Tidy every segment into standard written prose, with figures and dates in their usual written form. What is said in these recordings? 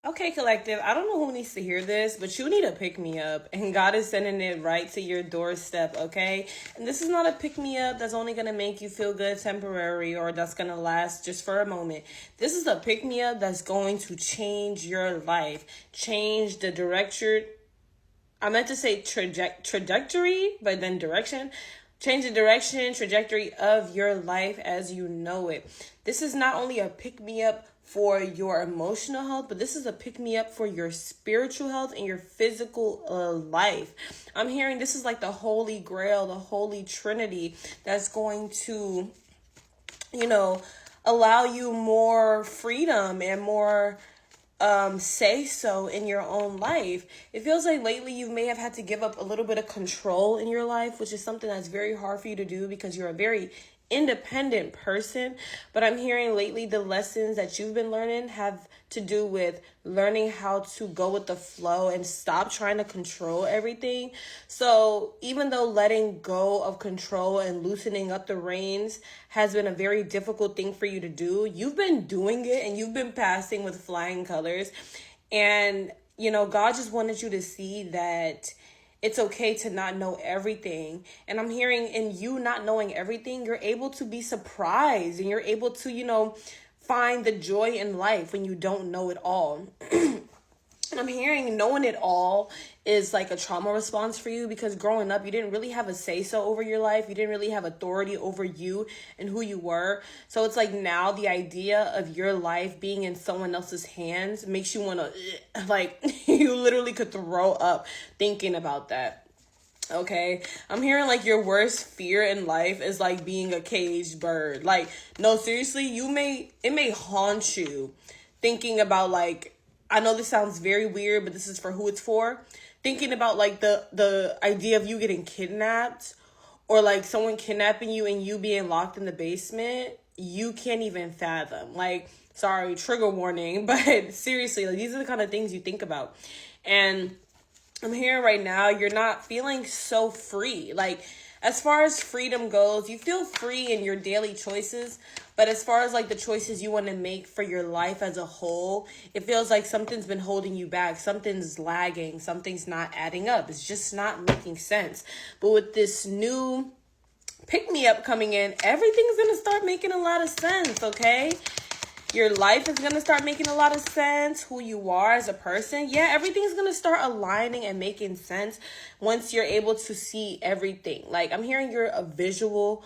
Okay, collective, I don't know who needs to hear this, but you need a pick me up, and God is sending it right to your doorstep, okay? And this is not a pick me up that's only gonna make you feel good temporary or that's gonna last just for a moment. This is a pick me up that's going to change your life, change the direction. I meant to say trajectory, but then direction. Change the direction, trajectory of your life as you know it. This is not only a pick me up for your emotional health, but this is a pick me up for your spiritual health and your physical life. I'm hearing this is like the holy grail, the holy trinity that's going to, allow you more freedom and more say so in your own life. It feels like lately you may have had to give up a little bit of control in your life, which is something that's very hard for you to do because you're a very independent person. But I'm hearing lately the lessons that you've been learning have to do with learning how to go with the flow and stop trying to control everything. So even though letting go of control and loosening up the reins has been a very difficult thing for you to do, you've been doing it and you've been passing with flying colors. And, God just wanted you to see that it's okay to not know everything. And I'm hearing in you not knowing everything, you're able to be surprised and you're able to, find the joy in life when you don't know it all. And I'm hearing knowing it all is like a trauma response for you because growing up, you didn't really have a say-so over your life. You didn't really have authority over you and who you were. So it's like now the idea of your life being in someone else's hands makes you want to, you literally could throw up thinking about that. Okay, I'm hearing like your worst fear in life is like being a caged bird. Like, no, seriously, it may haunt you thinking about I know this sounds very weird, but this is for who it's for. Thinking about like the idea of you getting kidnapped or like someone kidnapping you and you being locked in the basement, you can't even fathom. Like, sorry, trigger warning, but seriously, like these are the kind of things you think about. And I'm hearing right now, you're not feeling so free. Like, as far as freedom goes, you feel free in your daily choices. But as far as like the choices you want to make for your life as a whole, it feels like something's been holding you back. Something's lagging. Something's not adding up. It's just not making sense. But with this new pick me up coming in, everything's going to start making a lot of sense, okay? Your life is going to start making a lot of sense. Who you are as a person. Yeah, everything's going to start aligning and making sense once you're able to see everything. Like, I'm hearing you're a visual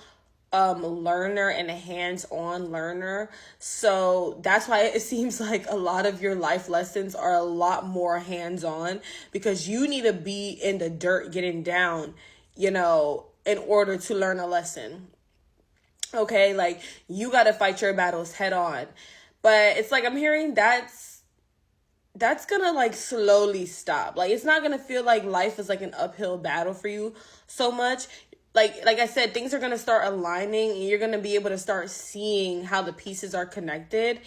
learner and a hands-on learner. So that's why it seems like a lot of your life lessons are a lot more hands-on because you need to be in the dirt getting down, in order to learn a lesson. Okay, like you got to fight your battles head on. But it's like I'm hearing that's gonna like slowly stop. Like it's not gonna feel like life is like an uphill battle for you so much. Like I said, things are gonna start aligning and you're gonna be able to start seeing how the pieces are connected.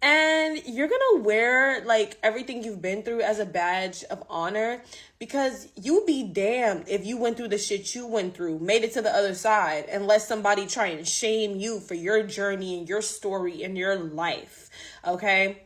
And you're gonna wear like everything you've been through as a badge of honor because you be damned if you went through the shit you went through, made it to the other side, and let somebody try and shame you for your journey and your story and your life. Okay?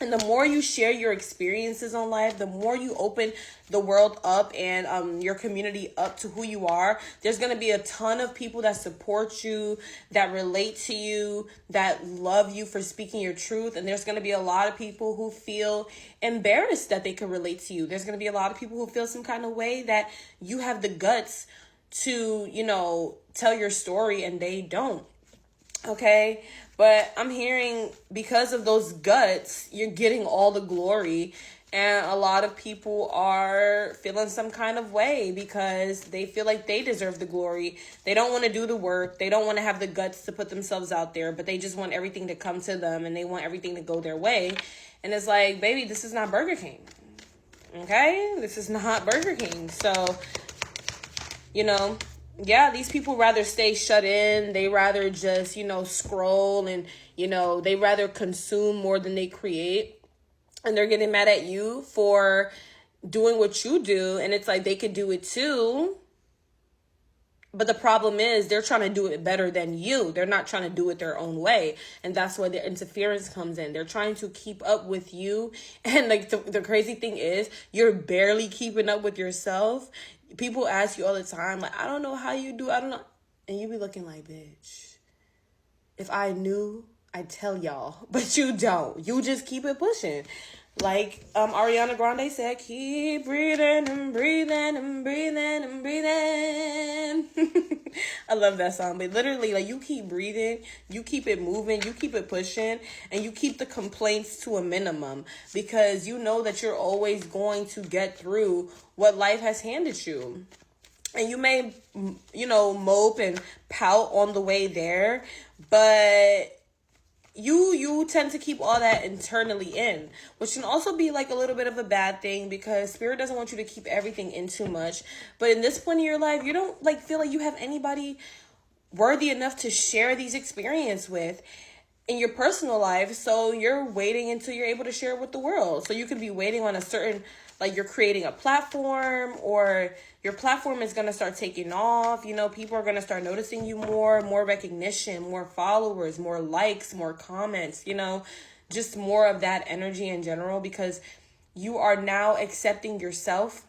And the more you share your experiences on life, the more you open the world up and your community up to who you are, there's going to be a ton of people that support you, that relate to you, that love you for speaking your truth. And there's going to be a lot of people who feel embarrassed that they can relate to you. There's going to be a lot of people who feel some kind of way that you have the guts to, tell your story and they don't. Okay, but I'm hearing because of those guts, you're getting all the glory. And a lot of people are feeling some kind of way because they feel like they deserve the glory. They don't want to do the work. They don't want to have the guts to put themselves out there, but they just want everything to come to them and they want everything to go their way. And it's like, baby, this is not Burger King. Okay, this is not Burger King. So, yeah, these people rather stay shut in. They rather just, scroll and, they rather consume more than they create. And they're getting mad at you for doing what you do. And it's like they could do it too. But the problem is they're trying to do it better than you. They're not trying to do it their own way. And that's where the interference comes in. They're trying to keep up with you. And like the crazy thing is you're barely keeping up with yourself. People ask you all the time, like, I don't know how you do. I don't know. And you be looking like, bitch, if I knew, I'd tell y'all. But you don't. You just keep it pushing. Like Ariana Grande said, keep breathing and breathing and breathing and breathing. I love that song. But literally, like, you keep breathing, you keep it moving, you keep it pushing, and you keep the complaints to a minimum, because you know that you're always going to get through what life has handed you. And you may, mope and pout on the way there, but you tend to keep all that internally in, which can also be like a little bit of a bad thing, because spirit doesn't want you to keep everything in too much. But in this point in your life, you don't like feel like you have anybody worthy enough to share these experiences with in your personal life. So you're waiting until you're able to share it with the world. So you could be waiting on a certain, like, you're creating a platform, or your platform is going to start taking off. People are going to start noticing you more recognition, more followers, more likes, more comments, just more of that energy in general, because you are now accepting yourself.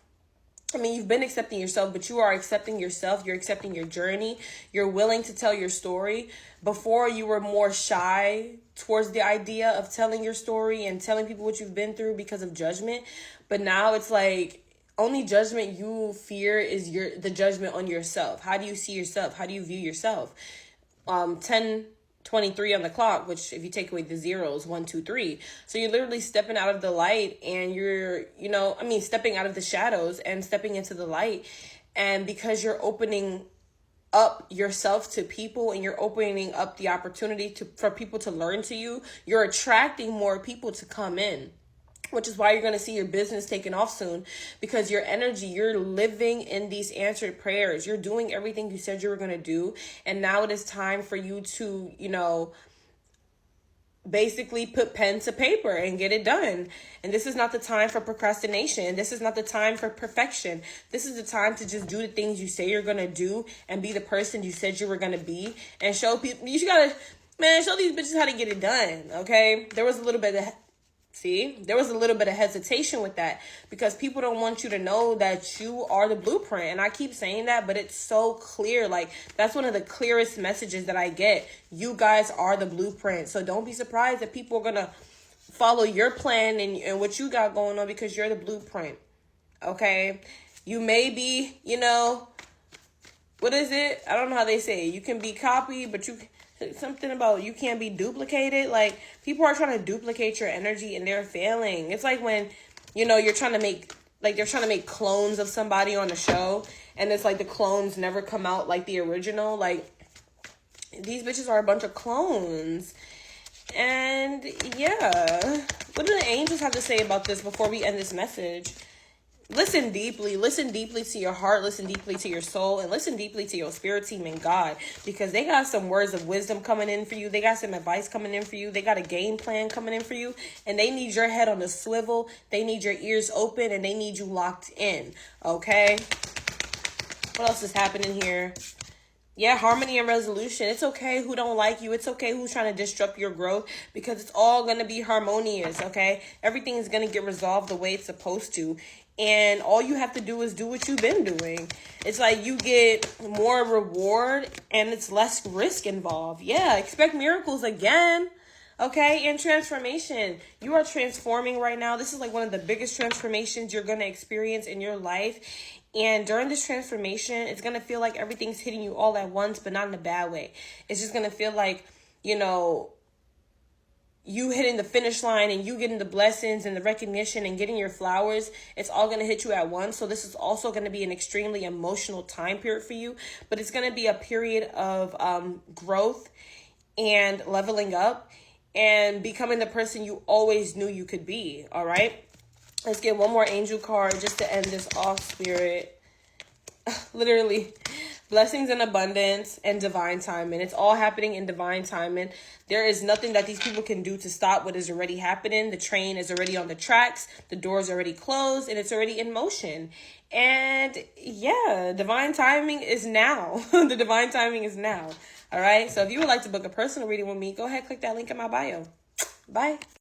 I mean, you've been accepting yourself, but you are accepting yourself. You're accepting your journey. You're willing to tell your story. Before, you were more shy towards the idea of telling your story and telling people what you've been through because of judgment. But now it's like, only judgment you fear is the judgment on yourself. How do you see yourself? How do you view yourself? 10:23 on the clock, which if you take away the zeros, 1, 2, 3. So you're literally stepping out of the light, and you're, stepping out of the shadows and stepping into the light. And because you're opening up yourself to people, and you're opening up the opportunity for people to learn to you, you're attracting more people to come in. Which is why you're going to see your business taking off soon, because your energy, you're living in these answered prayers. You're doing everything you said you were going to do. And now it is time for you to, basically put pen to paper and get it done. And this is not the time for procrastination. This is not the time for perfection. This is the time to just do the things you say you're going to do and be the person you said you were going to be, and show people. You got to, show these bitches how to get it done. Okay. There was a little bit of hesitation with that, because people don't want you to know that you are the blueprint. And I keep saying that, but it's so clear. Like, that's one of the clearest messages that I get. You guys are the blueprint. So don't be surprised that people are going to follow your plan and what you got going on, because you're the blueprint. Okay. You may be, what is it? I don't know how they say it. You can be copied, but something about you can't be duplicated. Like, people are trying to duplicate your energy and they're failing. It's like when, you're trying to make, like, they're trying to make clones of somebody on a show, and it's like the clones never come out like the original. Like, these bitches are a bunch of clones. And yeah, what do the angels have to say about this before we end this message? Listen deeply to your heart, listen deeply to your soul, and listen deeply to your spirit team and God, because they got some words of wisdom coming in for you. They got some advice coming in for you. They got a game plan coming in for you, and they need your head on a swivel. They need your ears open, and they need you locked in. Okay. What else is happening here? Yeah, harmony and resolution. It's okay who don't like you. It's okay who's trying to disrupt your growth, because it's all going to be harmonious, okay? Everything is going to get resolved the way it's supposed to. And all you have to do is do what you've been doing. It's like you get more reward and it's less risk involved. Yeah, expect miracles again. Okay, and transformation. You are transforming right now. This is like one of the biggest transformations you're going to experience in your life. And during this transformation, it's going to feel like everything's hitting you all at once, but not in a bad way. It's just going to feel like, you hitting the finish line and you getting the blessings and the recognition and getting your flowers. It's all going to hit you at once. So this is also going to be an extremely emotional time period for you, but it's going to be a period of growth and leveling up and becoming the person you always knew you could be. All right. Let's get one more angel card just to end this off, Spirit. Literally, Blessings and abundance and divine timing. It's all happening in divine timing. There is nothing that these people can do to stop what is already happening. The train is already on the tracks. The door's already closed and it's already in motion. And yeah, divine timing is now. The divine timing is now. All right. So if you would like to book a personal reading with me, go ahead, click that link in my bio. Bye.